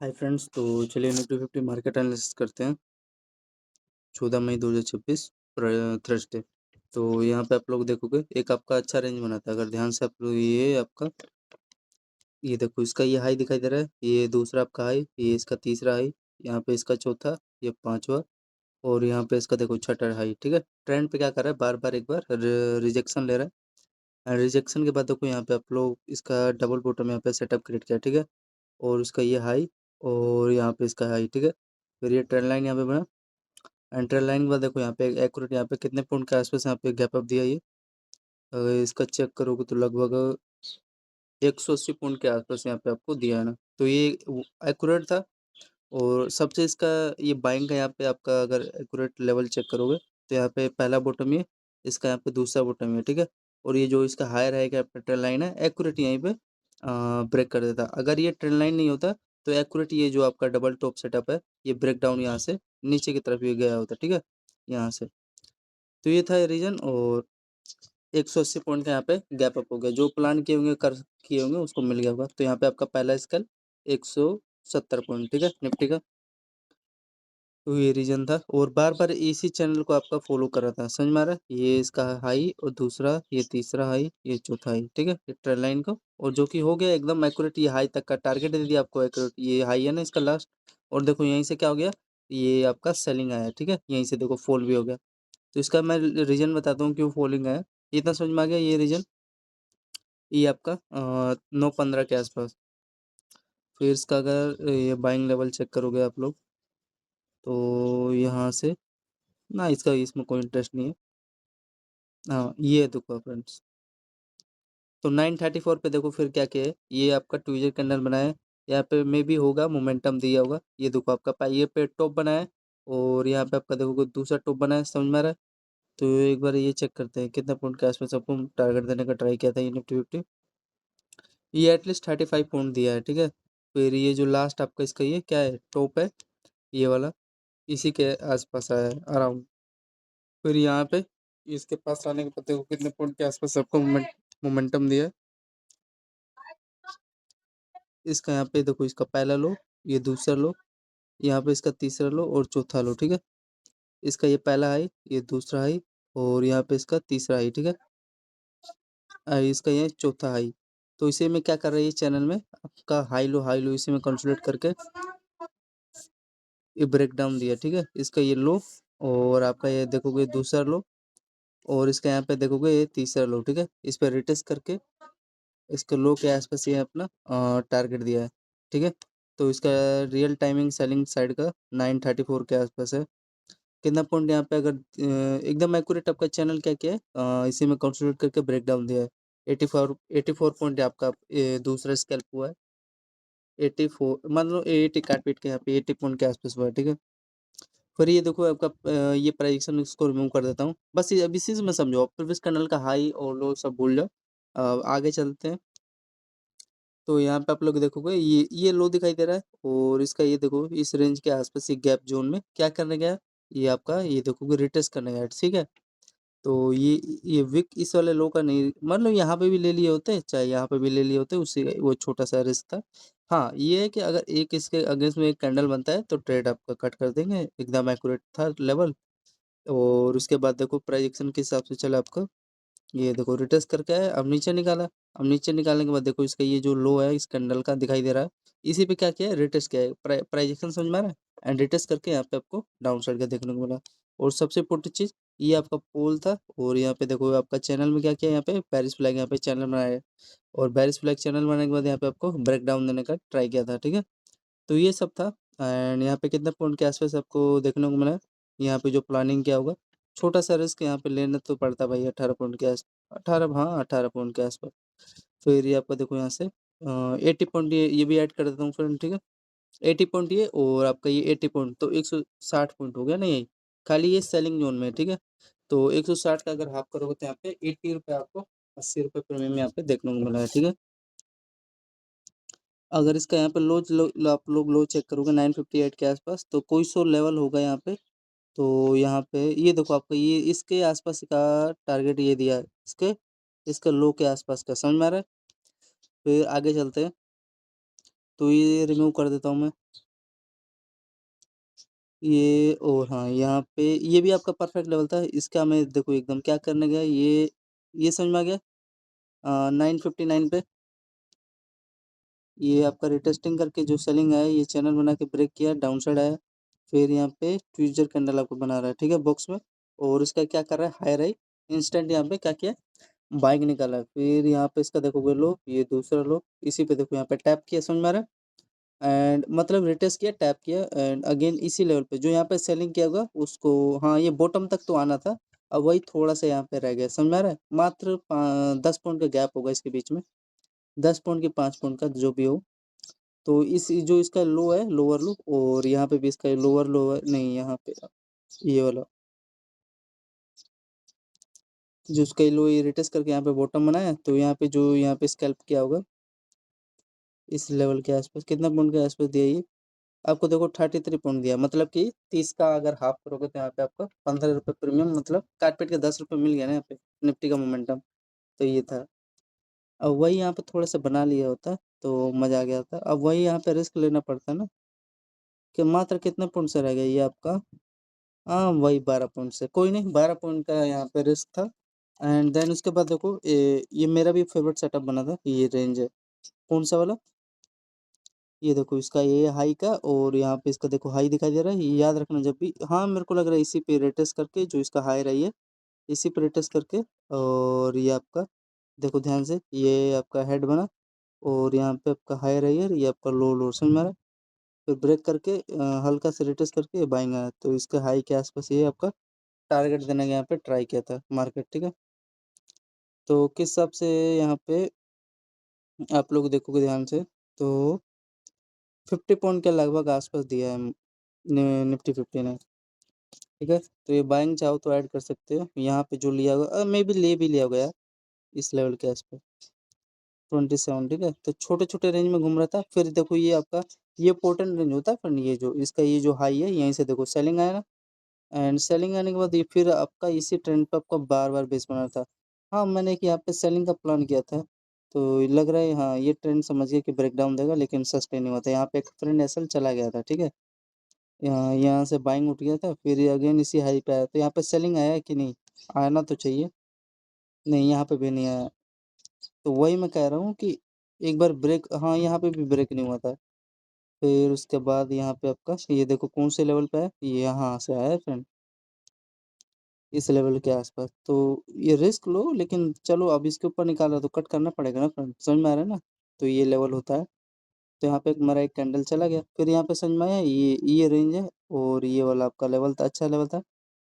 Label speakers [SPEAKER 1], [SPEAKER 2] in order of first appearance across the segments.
[SPEAKER 1] Hi friends, तो चलिए Nifty 50 market analysis करते हैं। 14 मई 2026 थर्सडे। तो यहाँ पे आप लोग देखोगे एक आपका अच्छा रेंज बना था। अगर ध्यान से आप लोग ये आपका ये देखो, इसका ये हाई दिखाई दे रहा है, ये दूसरा आपका हाई, ये इसका तीसरा हाई, यहाँ पे इसका चौथा, ये पांचवा, और यहाँ पे इसका देखो छठा हाई। ठीक है, ट्रेंड पे क्या कर रहा है, बार बार एक बार रिजेक्शन ले रहा है। रिजेक्शन के बाद देखो यहाँ पे आप लोग इसका डबल बॉटम यहाँ पे सेटअप क्रिएट किया। ठीक है, और उसका ये हाई और यहाँ पे इसका हाई। ठीक है, फिर ये ट्रेंड लाइन यहाँ पे बना, एंड ट्रेंड लाइन के बाद देखो यहाँ पे एक्यूरेट यहाँ पे कितने पॉइंट के आसपास यहाँ पे गैप अप दिया ये। अगर इसका चेक करोगे तो लगभग 180 पॉइंट के आसपास यहाँ पे आपको दिया है ना, तो ये एक्यूरेट था। और सबसे इसका ये बाइंग का यहाँ पे आपका अगर एक्यूरेट लेवल चेक करोगे तो यहाँ पे पहला बॉटम ये, इसका यहाँ पे दूसरा बॉटम ये। ठीक है, और ये जो इसका हायर है क्या ट्रेंड लाइन है, एक्यूरेट यहीं पे ब्रेक कर देता। अगर ये ट्रेंड लाइन नहीं होता तो एक्यूरेट ये जो आपका डबल टॉप सेटअप है, ये ब्रेक डाउन यहाँ से नीचे की तरफ ये गया होता। ठीक है, यहाँ से। तो ये था रीजन, और 180 पॉइंट का यहाँ पे गैप अप हो गया। जो प्लान किए होंगे उसको मिल गया होगा। तो यहाँ पे आपका पहला स्केल 170 पॉइंट। ठीक है, निफ्टी का। तो ये रीजन था, और बार बार इसी चैनल को आपका फॉलो कर रहा था, समझ में आ रहा है। ये इसका हाई और दूसरा, ये तीसरा हाई, ये चौथा हाई। ठीक है, ये ट्रेंड लाइन को, और जो कि हो गया एकदम एक्यूरेट। ये हाई तक का टारगेट दे दिया आपको एक्यूरेट, ये हाई है ना इसका लास्ट। और देखो यहीं से क्या हो गया, ये आपका सेलिंग आया। ठीक है, यहीं से देखो फॉल भी हो गया। तो इसका मैं रीजन बताता हूँ क्यों फॉलिंग आया। ये इतना समझ में आ गया ये रीजन, ये आपका 9:15 के आसपास। फिर इसका अगर ये बाइंग लेवल चेक करोगे आप लोग तो यहाँ से ना, इसका इसमें कोई इंटरेस्ट नहीं है। हाँ, ये देखो फ्रेंड्स, तो 934 पे देखो फिर क्या किया है, ये आपका ट्विजर कैंडल बनाया है। यहाँ पे मे भी होगा मोमेंटम दिया होगा। ये देखो आपका ये पे टॉप बनाया है, और यहाँ पे आपका देखो दूसरा टॉप बनाया है, समझ में आ रहा है। तो एक बार ये चेक करते हैं कितना पॉइंट के आसपास आपको टारगेट देने का ट्राई किया था ये निफ्टी 50। ये एटलीस्ट 35 पॉइंट दिया है। ठीक है, फिर ये जो लास्ट आपका इसका ये क्या है, टॉप है ये वाला, इसी के आसपास आया है अराउंड। फिर यहाँ पे इसके पास आने के बाद देखो कितने पॉइंट के आसपास आपको मोमेंटम दिया है। इसका यहाँ पे देखो, इसका पहला लो, ये दूसरा लो, यहाँ पे इसका तीसरा लो और चौथा लो। ठीक है, इसका ये पहला हाई, ये दूसरा हाई, और यहाँ पे इसका तीसरा हाई। ठीक है, इसका ये चौथा हाई। तो इसे में क्या कर रही है, चैनल में आपका हाई लो इसी में कंसोलिडेट करके ये ब्रेक डाउन दिया। ठीक है, इसका ये लो, और आपका ये देखोगे दूसरा लो, और इसका यहाँ पे देखोगे ये तीसरा लो। ठीक है, इस पर रिटेस्ट करके इसके लो के आसपास ये अपना टारगेट दिया है। ठीक है, तो इसका रियल टाइमिंग सेलिंग साइड का 934 के आसपास है। कितना पॉइंट यहाँ पे अगर एकदम एक्यूरेट आपका चैनल क्या किया है, इसी में कंसोलिडेट करके ब्रेक डाउन दिया है। 84 पॉइंट आपका दूसरा स्कैल्प हुआ है। 84 मान लो 80 काट पीट के यहाँ पे 80 पॉइंट के आसपास हुआ है। ठीक है, फिर ये देखो आपका ये प्राइजेक्शन इसको रिमूव कर देता हूँ बस। ये अब इसी से मैं समझो, प्रीवियस कैंडल का हाई और लो सब भूल जाओ। आगे चलते हैं। तो यहाँ पे आप लोग देखोगे ये लो दिखाई दे रहा है, और इसका ये देखो इस रेंज के आसपास ये गैप जोन में क्या करने गया है, ये आपका ये देखोगे रिटेस्ट करने गया है। ठीक है, तो ये विक इस वाले लो का नहीं, मतलब यहाँ पे भी ले लिए होते, चाहे यहाँ पे भी ले लिए होते, उससे वो छोटा सा रिस्क था। हाँ, ये है कि अगर एक इसके अगेंस्ट में एक कैंडल बनता है तो ट्रेड आपका कट कर देंगे, एकदम एक्यूरेट था लेवल। और उसके बाद देखो प्राइजेक्शन के हिसाब से चला आपका, ये देखो रिटेस्ट करके आया, अब नीचे निकाला। अब नीचे निकालने के बाद देखो इसका ये जो लो है इस कैंडल का दिखाई दे रहा है, इसी पे क्या किया है, रिटेस्ट किया है। प्राइजेक्शन समझ में आ रहा है, एंड रिटेस्ट करके यहाँ पे आपको डाउन साइड का देखने को मिला। और सबसे इम्पोर्टेंट चीज, ये आपका पोल था, और यहाँ पे देखो आपका चैनल में क्या किया, यहाँ पे पेरिस फ्लैग यहाँ पे चैनल बनाया है, और पेरिस फ्लैग चैनल बनाने के बाद यहाँ पे आपको ब्रेक डाउन देने का ट्राई किया था। ठीक है, तो ये सब था। एंड यहाँ पे कितने पॉइंट के आसपास आपको देखने को मिला है, यहाँ पे जो प्लानिंग किया होगा, छोटा सा रिस्क यहाँ पे लेना तो पड़ता भाई, 18 पॉइंट के आस 18, हाँ 18 पॉइंट के आसपास। फिर ये आपका देखो यहाँ से 80 पॉइंट, ये भी ऐड कर देता हूँ फ्रेंड। ठीक है, 80 पॉइंट ये, और आपका ये 80 पॉइंट, तो 160 पॉइंट हो गया ना यही, खाली ये सेलिंग जोन में। ठीक है, तो 160 का अगर हाफ करोगे तो यहाँ पे 80 रुपये आपको, 80 रुपये प्रीमियम यहाँ पे देखने को मिला है। ठीक है, अगर इसका यहाँ पे आप लोग लो चेक करोगे 958 के आसपास, तो कोई सो लेवल होगा यहाँ पे। तो यहाँ पे ये देखो आपका ये इसके आसपास का टारगेट ये दिया है, इसके लो के आसपास का, समझ में आ रहा है। फिर आगे चलते हैं, तो ये रिमूव कर देता हूँ मैं। ये और हाँ, यहाँ पे ये भी आपका परफेक्ट लेवल था। इसका मैं देखो एकदम क्या करने गया, ये समझ में आ गया? 959 पे ये आपका रिटेस्टिंग करके जो सेलिंग आया, ये चैनल बना के ब्रेक किया, डाउन साइड आया। फिर यहाँ पे ट्विज़र कैंडल आपको बना रहा है, ठीक है, बॉक्स में। और इसका क्या कर रहा है, हायर आई, इंस्टेंट यहाँ पे क्या किया, बाइंग निकाला है। फिर यहाँ पे इसका देखोगे लो, ये दूसरा लो, इसी पे देखो यहाँ पे टैप किया, समझ में आ रहा है? एंड मतलब रिटेस्ट किया, टैप किया एंड अगेन इसी लेवल पे जो यहाँ पे सेलिंग किया होगा उसको, हाँ ये बॉटम तक तो आना था, अब वही थोड़ा सा यहाँ पे रह गया, समझ में आ रहा है? मात्र 10 पॉइंट का गैप होगा इसके बीच में, 10 पॉइंट की 5 पॉइंट का जो भी हो। तो इस जो इसका लो है, लोअर लो, और यहाँ पे भी इसका लोअर लो है, नहीं यहाँ पे ये वाला जो इसका लो, ये रिटेस्ट करके यहाँ पे बॉटम बनाया, तो यहाँ पे जो यहाँ पे स्कैल्प किया होगा इस लेवल के आसपास, कितना पॉइंट के आसपास दिया ये आपको, देखो 33 पॉइंट दिया, मतलब कि 30 का अगर हाफ करोगे तो यहाँ पे आपका 15 रुपये प्रीमियम, मतलब काट पीट के 10 रुपये मिल गया ना यहाँ पे निफ्टी का मोमेंटम। तो ये था, अब वही यहाँ पे थोड़ा सा बना लिया होता तो मजा आ गया था। अब वही यहाँ पे रिस्क लेना पड़ता ना, कि मात्र कितने पॉइंट से रह गया ये आपका, हाँ वही 12 पॉइंट से, कोई नहीं, 12 पॉइंट का यहाँ पे रिस्क था। एंड देन उसके बाद देखो ये मेरा भी फेवरेट सेटअप बना था, ये रेंज है, कौन सा वाला, ये देखो इसका ये हाई का, और यहाँ पे इसका देखो हाई दिखाई दे रहा है, ये याद रखना जब भी, हाँ मेरे को लग रहा है इसी पे रेटेस्ट करके जो इसका हाई रही है, इसी पे रेटेस्ट करके, और ये आपका देखो ध्यान से, ये आपका हेड बना, और यहाँ पे आपका हाई रही है, ये आपका लो, लो समझ में आ रहा है? फिर ब्रेक करके हल्का से रेटेस्ट करके बाइंग आया, तो इसका हाई के आसपास ये आपका टारगेट देने का यहाँ पे ट्राई किया था मार्केट, ठीक है। तो किस हिसाब से यहाँ पे आप लोग देखोगे ध्यान से, तो 50 पॉइंट के लगभग आसपास दिया है निफ्टी 50 ने, ठीक है। तो ये बाइंग चाहो तो ऐड कर सकते हो, यहाँ पे जो लिया होगा मे बी ले भी लिया होगा यार, इस लेवल के आसपास 27, ठीक है। तो छोटे छोटे रेंज में घूम रहा था, फिर देखो ये आपका ये पोर्टन रेंज होता है, फिर ये जो इसका ये जो हाई है, यहीं से देखो सेलिंग आया ना, एंड सेलिंग आने के बाद ये फिर आपका इसी ट्रेंड पे आपका बार बार बेस बना था। हाँ मैंने एक यहाँ पे सेलिंग का प्लान किया था, तो लग रहा है हाँ ये ट्रेंड समझिए कि ब्रेक डाउन देगा, लेकिन सस्टेन नहीं होता। यहाँ पे एक फ्रेंड एसल चला गया था, ठीक है, यहाँ से बाइंग उठ गया था, फिर अगेन इसी हाई पे आया, तो यहाँ पे सेलिंग आया है कि नहीं, आना तो चाहिए, नहीं यहाँ पे भी नहीं आया। तो वही मैं कह रहा हूँ कि एक बार ब्रेक, हाँ यहाँ पे भी ब्रेक नहीं हुआ था। फिर उसके बाद यहाँ पे आपका ये देखो कौन से लेवल पे है, ये यहाँ से आया है फ्रेंड, इस लेवल के आसपास। तो ये रिस्क लो, लेकिन चलो अब इसके ऊपर निकाला तो कट करना पड़ेगा ना फ्रेंड, समझ में आ रहा है ना? तो ये लेवल होता है, तो यहाँ पे मेरा एक कैंडल चला गया, फिर यहाँ पे समझ में आया ये रेंज है, और ये वाला आपका लेवल था, अच्छा लेवल था।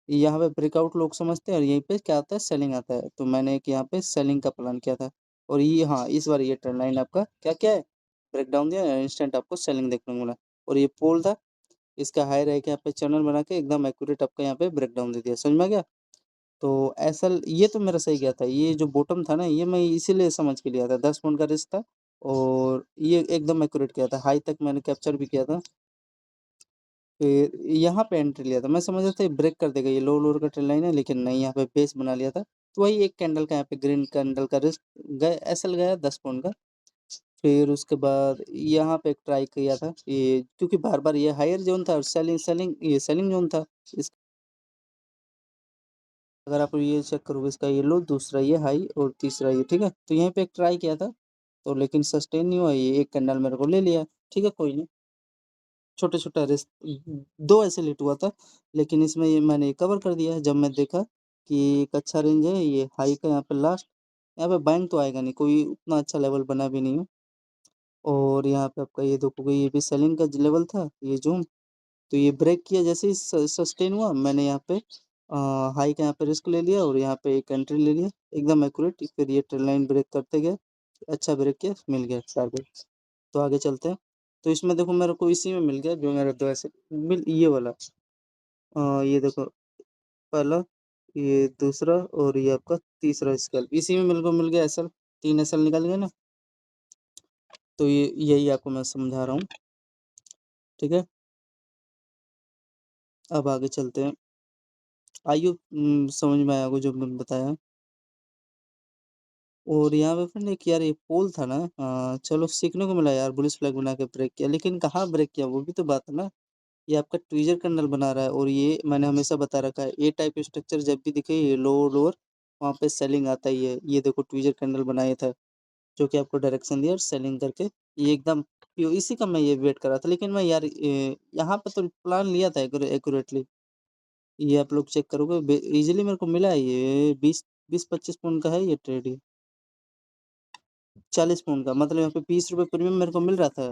[SPEAKER 1] यहाँ पे ब्रेकआउट लोग समझते हैं, और यहीं पे क्या आता है, सेलिंग आता है, तो मैंने एक यहाँ पे सेलिंग का प्लान किया था। और ये हाँ इस बार ये ट्रेंड लाइन आपका क्या क्या है, ब्रेक डाउन दिया, इंस्टेंट आपको सेलिंग देखने को मिला। और ये पोल था, इसका हाई रह के यहाँ पे चैनल बना के एकदम एक्यूरेट आपका यहाँ पे ब्रेक डाउन दे दिया, समझ में आ गया? तो ऐसा ये तो मेरा सही गया था, ये जो बॉटम था ना, ये मैं इसीलिए समझ के लिया था, 10 पॉइंट का रिस्क था, और ये एकदम एक्यूरेट किया था, हाई तक मैंने कैप्चर भी किया था। फिर यहाँ पे एंट्री लिया था, मैं समझ रहा था ब्रेक कर देगा, ये लो लोअर का ट्रेंड लाइन है, लेकिन नहीं, यहाँ पे बेस बना लिया था। तो वही एक कैंडल का यहाँ पे ग्रीन कैंडल का रिस्क गए, एसएल गया 10 पॉइंट का। फिर उसके बाद यहाँ पे एक ट्राई किया था ये, क्योंकि बार बार ये हायर जोन था और सेलिंग सेलिंग ये सेलिंग जोन था। इस अगर आप ये चेक करोगे, इसका ये लो, दूसरा ये हाई, और तीसरा ये, ठीक है। तो यहीं पे एक ट्राई किया था, तो लेकिन सस्टेन नहीं हुआ, ये एक कैंडल मेरे को ले लिया, ठीक है, कोई नहीं, छोटे छोटा रिस्क, दो ऐसे लेट हुआ था, लेकिन इसमें ये मैंने कवर कर दिया जब मैं देखा कि एक अच्छा रेंज है, ये हाई का यहाँ पे लास्ट, यहाँ पे बैंक तो आएगा नहीं, कोई उतना अच्छा लेवल बना भी नहीं है। और यहाँ पे आपका ये देखोगे, ये भी सेलिंग का लेवल था, ये जोन, तो ये ब्रेक किया, जैसे ही सस्टेन हुआ, मैंने यहाँ पे हाई का यहाँ पे रिस्क ले लिया, और यहाँ पे एक एंट्री ले लिया एकदम एक्यूरेट, फिर ये ट्रेंड लाइन ब्रेक करते गए, अच्छा ब्रेक किया, मिल गया टारगेट। तो आगे चलते हैं। तो इसमें देखो मेरे को इसी में मिल गया जो मेरा दो ऐसे मिल, ये वाला ये देखो, पहला, ये दूसरा, और ये आपका तीसरा स्केल, इसी में मेरे को मिल गया एसएल, 3 एसएल निकल गए ना। तो ये यही आपको मैं समझा रहा हूँ, ठीक है। अब आगे चलते हैं, आइयो समझ में आया होगा जो मैंने बताया। और यहाँ पे फ्रेंड एक यार ये पोल था ना, चलो सीखने को मिला यार, बुलिश फ्लैग बना के ब्रेक किया, लेकिन कहाँ ब्रेक किया वो भी तो बात है ना। ये आपका ट्वीज़र कैंडल बना रहा है और ये मैंने हमेशा बता रखा है, ए टाइप स्ट्रक्चर जब भी दिखे ये लोअर लोअर वहाँ पे सेलिंग आता ही है। ये देखो ट्वीज़र कैंडल बनाया था, जो कि आपको डायरेक्शन दिया और सेलिंग करके ये एकदम इसी का मैं ये वेट कर रहा था। लेकिन मैं यार यहाँ पे तो प्लान लिया था एक्यूरेटली। ये आप लोग चेक करोगे इजीली मेरे को मिला है ये 20-25 पॉइंट का है ये ट्रेड, ये 40 पॉइंट का, मतलब यहाँ पे 20 रुपये प्रीमियम मेरे को मिल रहा था।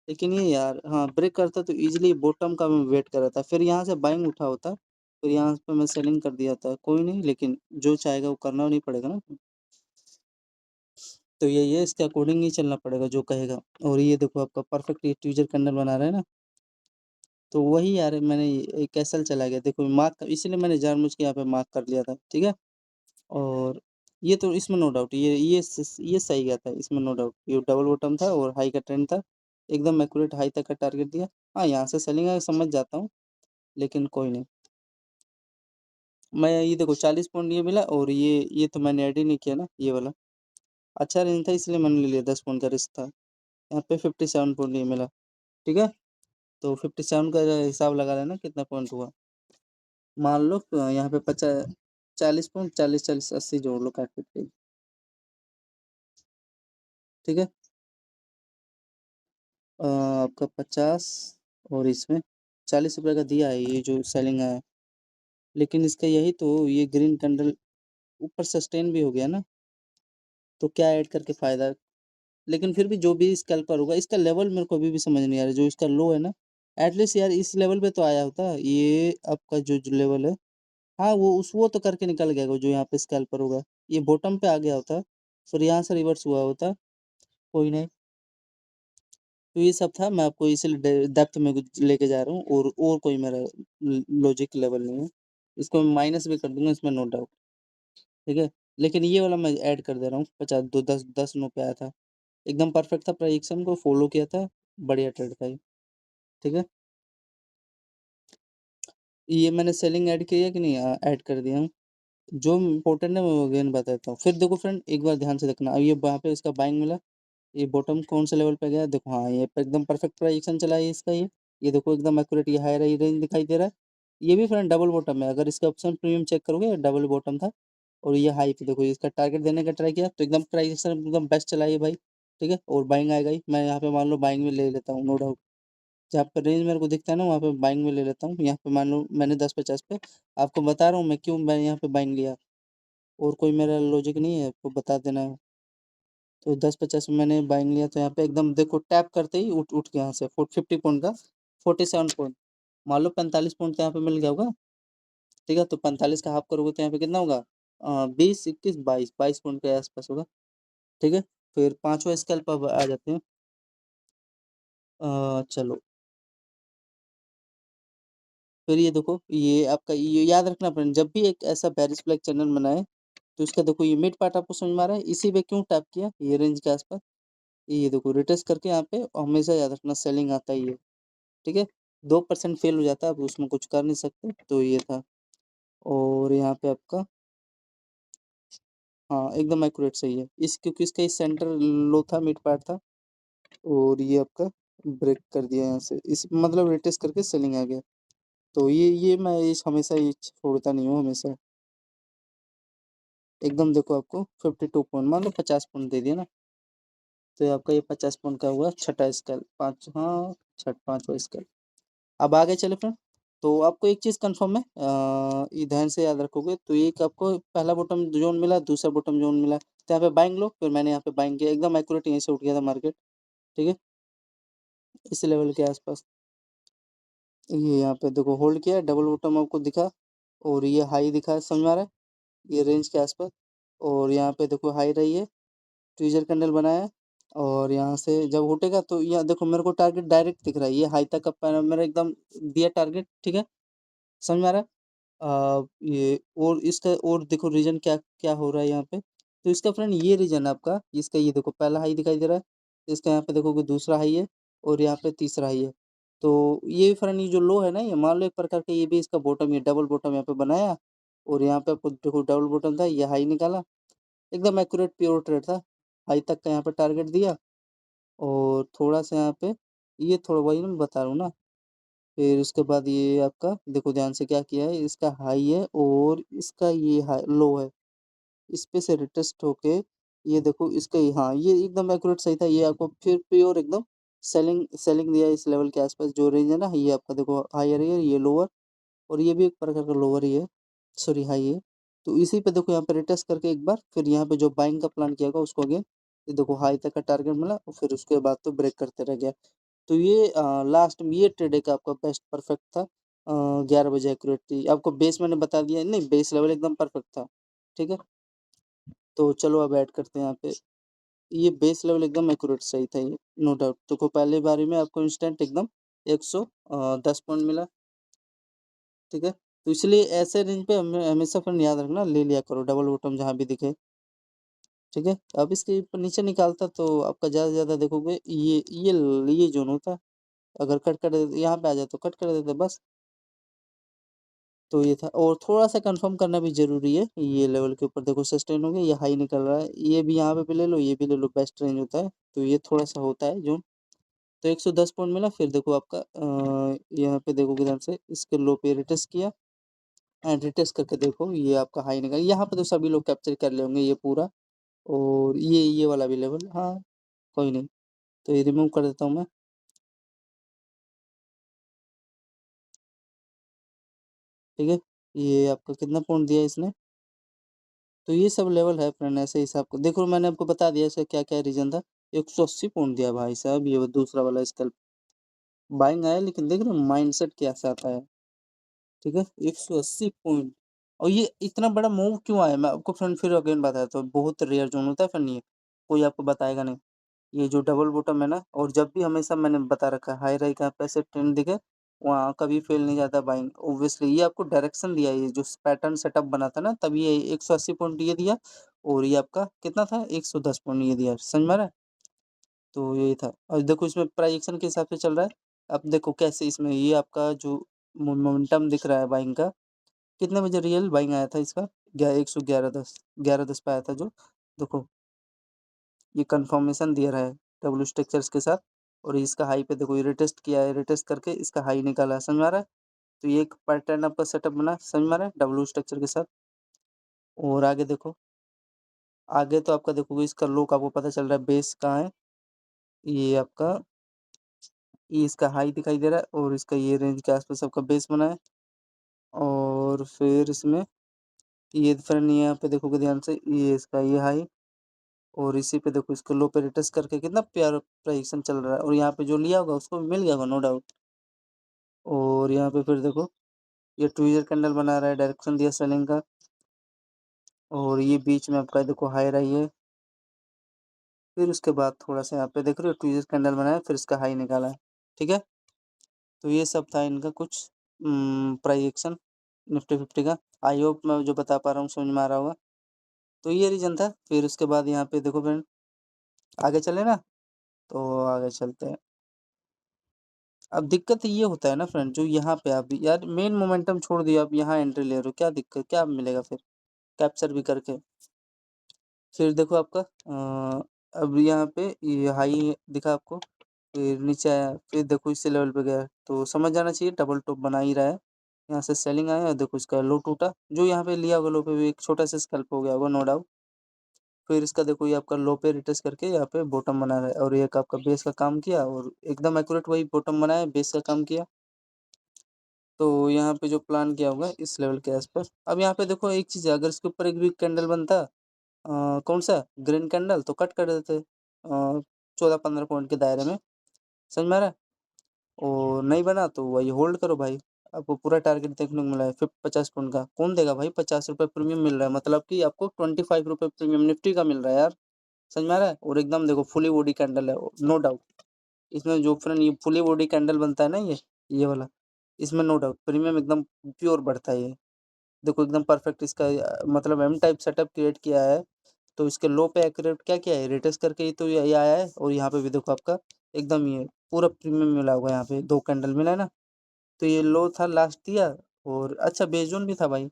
[SPEAKER 1] लेकिन ये यार हाँ ब्रेक करता तो इजीली बॉटम का मैं वेट कर रहा था, फिर यहाँ से बाइंग उठा होता, फिर यहाँ पे मैं सेलिंग कर दिया था। कोई नहीं, लेकिन जो चाहेगा वो करना नहीं पड़ेगा ना। तो यही है, इसके अकॉर्डिंग ही चलना पड़ेगा जो कहेगा। और ये देखो आपका परफेक्ट ये ट्वीजर कैंडल बना रहा है ना, तो वही यार मैंने एक एसएल चला गया देखो मार्क, इसीलिए मैंने जानबूझ के यहाँ पे मार्क कर लिया था, ठीक है। और ये तो इसमें नो डाउट ये सही गया था, इसमें नो डाउट। ये डबल बॉटम था और हाई का ट्रेंड था, एकदम एक्यूरेट हाई तक का टारगेट दिया। हाँ यहाँ से सेलिंग है समझ जाता हूँ, लेकिन कोई नहीं। मैं ये देखो 40 पॉइंट ये मिला, और ये तो मैंने ऐड ही नहीं किया ना ये वाला। अच्छा रेंज था इसलिए मैंने ले लिया, 10 पॉइंट का रिस्क था। यहाँ पे 57 पॉइंट ये मिला, ठीक है। तो 57 का हिसाब लगा लेना कितना पॉइंट हुआ। मान लो यहाँ पे 40 पॉइंट, 40-40-80 जोड़ लो काट पीट के, ठीक है। आपका 50 और इसमें 40 रुपये का दिया है ये जो सेलिंग है। लेकिन इसका यही तो ये ग्रीन कैंडल ऊपर सस्टेन भी हो गया ना, तो क्या ऐड करके फायदा। लेकिन फिर भी जो भी स्कैल्पर होगा, इसका लेवल मेरे को अभी भी समझ नहीं आ रहा, जो इसका लो है ना, एटलीस्ट यार इस लेवल पे तो आया होता ये आपका जो लेवल है। हाँ वो तो करके निकल गया वो, जो यहाँ पे स्कैल्पर होगा ये बॉटम पे आ गया होता, फिर यहाँ से रिवर्स हुआ होता। कोई नहीं, तो ये सब था, मैं आपको इसलिए डेप्थ में कुछ लेके जा रहा हूँ, और कोई मेरा लॉजिक लेवल नहीं है। इसको मैं माइनस भी कर दूंगा, इसमें नो डाउट, ठीक है। लेकिन ये वाला मैं ऐड कर दे रहा हूँ, 50 दो 10 नो पे आया था, एकदम परफेक्ट था, प्रेडिक्शन को फॉलो किया था, बढ़िया ट्रेड था ये, ठीक है। ये मैंने सेलिंग ऐड किया कि नहीं, ऐड कर दिया हूँ। जो इम्पोर्टेंट है मैं वो अगेन बताता हूँ। फिर देखो फ्रेंड एक बार ध्यान से देखना, अब ये वहाँ पे इसका बाइंग मिला, ये बॉटम कौन से लेवल पे गया देखो, हाँ ये एकदम परफेक्ट प्रेडिक्शन चला है इसका, ये देखो एकदम एक्यूरेट, ये हाई रेंज दिखाई दे रहा है। ये भी फ्रेंड डबल बॉटम है, अगर इसका ऑप्शन प्रीमियम चेक करोगे डबल बॉटम था। और ये हाई पे देखो इसका टारगेट देने का ट्राई किया, तो एकदम प्राइस एकदम बेस्ट चला ये भाई, ठीक है। और बाइंग आएगा ही, मैं यहाँ पे मान लो बाइंग में ले लेता हूँ, नो डाउट। जहाँ पे रेंज मेरे को दिखता है ना वहाँ पे बाइंग में ले लेता हूँ। यहाँ पे मान लो मैंने 10-50 पे, आपको बता रहा हूँ मैं क्यों मैंने यहाँ पे बाइंग लिया, और कोई मेरा लॉजिक नहीं है, आपको बता देना है। तो 10-50 में मैंने बाइंग लिया, तो यहाँ पे एकदम देखो टैप करते ही उठ उठ के यहाँ से 50 पॉइंट का 47 पॉइंट, मान लो 45 पॉइंट का यहाँ पे मिल गया होगा, ठीक है। तो 45 का हाफ करोगे तो यहाँ पे कितना होगा, 20, 21, 22 पॉइंट के आसपास होगा, ठीक है। फिर पांचवा स्केल पर आ जाते हैं। चलो, फिर ये देखो ये आपका ये याद रखना फ्रेंड, जब भी एक ऐसा बेरिश फ्लैग चैनल बनाए, तो इसका देखो ये मिड पार्ट आपको समझ में आ रहा है, इसी पे क्यों टैप किया ये रेंज के आसपास, ये देखो रिटेस्ट करके यहाँ पे हमेशा याद रखना सेलिंग आता ही है, ठीक है। 2% फेल हो जाता है, अब उसमें कुछ कर नहीं सकते, तो ये था। और यहाँ पे आपका हाँ एकदम एक्यूरेट सही है, इस क्योंकि इसका इस सेंटर लो था, मिड पार्ट था, और ये आपका ब्रेक कर दिया यहाँ से, इस मतलब रिटेस्ट करके सेलिंग आ गया। तो ये मैं इस हमेशा ये छोड़ता नहीं हूँ हमेशा, एकदम देखो आपको 52 पॉइंट, मान लो 50 पॉइंट दे दिया ना, तो ये आपका ये 50 पॉइंट का हुआ छठा स्केल, पाँच, हाँ छठ पाँचवा स्केल। अब आगे चले फ्रेंड, तो आपको एक चीज़ कंफर्म है, ये ध्यान से याद रखोगे, तो एक आपको पहला बॉटम जोन मिला, दूसरा बॉटम जोन मिला, तो यहाँ पे बाइंग लो, फिर मैंने यहाँ पे बाइंग किया, एकदम एक्यूरेट यहीं से उठ गया था मार्केट, ठीक है, इस लेवल के आसपास। ये यहाँ पे देखो होल्ड किया, डबल बॉटम आपको दिखा, और ये हाई दिखा, समझ में आ रहा है, ये रेंज के आसपास। और यहाँ पे देखो हाई रही है, ट्वीजर कैंडल बनाया है, और यहाँ से जब उठेगा तो यहाँ देखो मेरे को टारगेट डायरेक्ट दिख रहा है, ये हाई तक का मेरा एकदम दिया टारगेट, ठीक है, समझ में आ रहा है। ये और इसका और देखो रीजन क्या क्या हो रहा है यहाँ पे, तो इसका फ्रेंड ये रीजन आपका, इसका ये देखो पहला हाई दिखाई दे रहा है, इसका यहाँ पे देखो कि दूसरा हाई है, और यहाँ पे तीसरा हाई है। तो ये फ्रेंड ये जो लो है ना, ये मान लो एक प्रकार का ये भी इसका बॉटम, ये डबल बॉटम यहाँ पे बनाया, और यहाँ पे आपको देखो डबल बॉटम था, ये हाई निकाला, एकदम एक्यूरेट प्योर ट्रेड था, हाई तक का यहाँ पे टारगेट दिया, और थोड़ा सा यहाँ पे ये थोड़ा वही मैं बता रहा हूँ ना, फिर उसके बाद ये आपका देखो ध्यान से क्या किया है, इसका हाई है और इसका ये हाई लो है, इस पे से रिटेस्ट होके ये देखो इसका हाँ ये एकदम एक्यूरेट सही था। ये आपको फिर प्योर एकदम सेलिंग सेलिंग दिया है इस लेवल के आसपास जो रेंज है ना, ये आपका देखो हायर है ये लोअर और ये भी एक प्रकार का लोअर ही है, सॉरी हाई है। तो इसी पे देखो यहाँ पे रिटेस्ट करके एक बार फिर यहाँ पे जो बाइंग का प्लान किया होगा उसको अगेन ये देखो हाई तक का टारगेट मिला और फिर उसके बाद तो ब्रेक करते रह गया। तो ये लास्ट में ये ट्रेड का आपका बेस्ट परफेक्ट था। 11 बजे एक्यूरेट थी, आपको बेस मैंने बता दिया नहीं, बेस लेवल एकदम परफेक्ट था। ठीक है, तो चलो अब ऐड करते हैं यहाँ पे। ये बेस लेवल एकदम एक्यूरेट सही था ये, नो डाउट। तो पहले बारी में आपको इंस्टेंट एकदम 110 पॉइंट मिला। ठीक है, तो इसलिए ऐसे रेंज पे हमें हमेशा फ्रेंड याद रखना, ले लिया करो डबल बॉटम जहाँ भी दिखे। ठीक है, अब इसके ऊपर नीचे निकालता तो आपका ज़्यादा से ज़्यादा देखोगे ये जोन होता। अगर कट कर देते यहाँ पे आ जाए तो कट कर देते बस। तो ये था, और थोड़ा सा कंफर्म करना भी जरूरी है। ये लेवल के ऊपर देखो सस्टेन हो गया, ये हाई निकल रहा है, ये भी यहाँ पे भी ले लो, ये भी ले लो, बेस्ट रेंज होता है। तो ये थोड़ा सा होता है जोन। तो 110 पॉइंट मिला। फिर देखो आपका यहाँ पे देखो ध्यान से इसके लो पे रिटेस्ट किया एंड रिटेस्ट करके देखो ये आपका हाई निकल। यहाँ पे तो सभी लोग कैप्चर कर ले होंगे ये पूरा, और ये वाला भी लेवल, हाँ कोई नहीं। तो ये रिमूव कर देता हूँ मैं। ठीक है, ये आपका कितना पॉइंट दिया इसने। तो ये सब लेवल है फ्रेंड, ऐसे हिसाब को देखो मैंने आपको बता दिया इसका क्या क्या रीजन था। 180 पॉइंट दिया भाई साहब, ये दूसरा वाला स्कैल्प बाइंग आया, लेकिन देख रहे हो माइंडसेट कैसा आता है। ठीक है, 180 पॉइंट। और ये इतना बड़ा मूव क्यों आया, मैं आपको फ्रेंड फिर अगेन बताया, तो बहुत रेयर जोन होता है फ्रेंड, ये कोई आपको बताएगा नहीं। ये जो डबल बॉटम है ना, और जब भी हमेशा मैंने बता रखा है हाई राई का पैसे ट्रेंड दिखे वहाँ कभी फेल नहीं जाता बाइंग। ऑब्वियसली ये आपको डायरेक्शन दिया, ये जो पैटर्न सेटअप बना था ना, तब ये 180 पॉइंट ये दिया। और ये आपका कितना था, 110 पॉइंट ये दिया, समझ में आ रहा है। तो यही था, और देखो इसमें प्राइजेक्शन के हिसाब से चल रहा है। अब देखो कैसे इसमें ये आपका जो मोमेंटम दिख रहा है बाइंग का, कितने बजे रियल बाइंग आया था इसका, 111.10, 11.10 पे आया था जो। देखो ये कंफर्मेशन दे रहा है डब्ल्यू स्ट्रक्चर्स के साथ। और इसका हाई पे देखो ये रिटेस्ट किया है, रिटेस्ट करके इसका हाई निकाला है, समझ में आ रहा है। तो ये एक पैटर्न आपका सेटअप बना, समझ में आ रहा है, डब्ल्यू स्ट्रक्चर के साथ। और आगे देखो, आगे तो आपका देखोगे इसका लो का आपको पता चल रहा है, बेस कहाँ है। ये आपका ये इसका हाई दिखाई दे रहा है, और इसका ये रेंज के आसपास आपका बेस बना है। और फिर इसमें ये फ्रेंड यहाँ पे देखोगे ध्यान से, ये इसका ये हाई, और इसी पे देखो इसको लो पे रिटेस्ट करके कितना प्यारा प्राइजेक्शन चल रहा है। और यहाँ पे जो लिया होगा उसको भी मिल गया होगा नो डाउट। और यहाँ पे फिर देखो ये ट्विजर कैंडल बना रहा है, डायरेक्शन दिया सेलिंग का। और ये बीच में आपका देखो हाई रही है। फिर उसके बाद थोड़ा सा यहाँ पे देख रहे हो ट्विजर कैंडल बनाया, फिर इसका हाई निकाला है। ठीक है, तो ये सब था इनका कुछ प्राइजेक्शन निफ्टी फिफ्टी का। आई होप मैं जो बता पा रहा हूँ समझ में आ रहा होगा। तो ये रीजन था। फिर उसके बाद यहाँ पे देखो फ्रेंड, आगे चले ना, तो आगे चलते हैं। अब दिक्कत ये होता है ना फ्रेंड, जो यहाँ पे आप यार मेन मोमेंटम छोड़ दिया, आप यहाँ एंट्री ले रहे हो, क्या दिक्कत क्या मिलेगा फिर कैप्चर भी करके। फिर देखो आपका अब यहाँ पे ये हाई दिखा आपको, फिर नीचे आया, फिर देखो इसी लेवल पे गया, तो समझ जाना चाहिए डबल टॉप बना ही रहा है। यहाँ से सेलिंग आया, देखो इसका लो टूटा, जो यहाँ पे लिया होगा लो पे भी एक छोटा सा स्कैल्प हो गया होगा नो डाउट। फिर इसका देखो ये आपका लो पे रिटेस्ट करके यहाँ पे बॉटम बना रहा है, और एक आपका बेस का काम किया, और एकदम एक्यूरेट वही बॉटम बनाया, बेस का काम किया। तो यहाँ पे जो प्लान किया होगा इस लेवल के आसपास। अब यहाँ पे देखो एक चीज़ है, अगर इसके ऊपर एक भी कैंडल बनता कौन सा ग्रीन कैंडल, तो कट कर देते 14-15 पॉइंट के दायरे में, समझ में आ रहा है। और नहीं बना तो वही होल्ड करो भाई। आपको पूरा टारगेट देखने को मिला है 50 पॉइंट का, कौन देगा भाई, 50 रुपये प्रीमियम मिल रहा है, मतलब कि आपको 25 रुपये प्रीमियम निफ्टी का मिल रहा है यार, समझ में आ रहा है। और एकदम देखो फुली बॉडी कैंडल है, नो डाउट। इसमें जो फ्रेंड ये फुली बॉडी कैंडल बनता है ना, ये वाला, इसमें नो डाउट प्रीमियम एकदम प्योर बढ़ता है ये। देखो एकदम परफेक्ट इसका मतलब एम टाइप सेटअप क्रिएट किया है। तो इसके लो पे एक्यूरेट क्या किया है, रिटेस्ट करके ही तो ये आया है। और यहाँ पे भी देखो आपका एकदम ये पूरा प्रीमियम मिला होगा, यहाँ पे 2 कैंडल मिला है ना। तो ये लो था लास्ट दिया, और अच्छा बेजोन भी था भाई,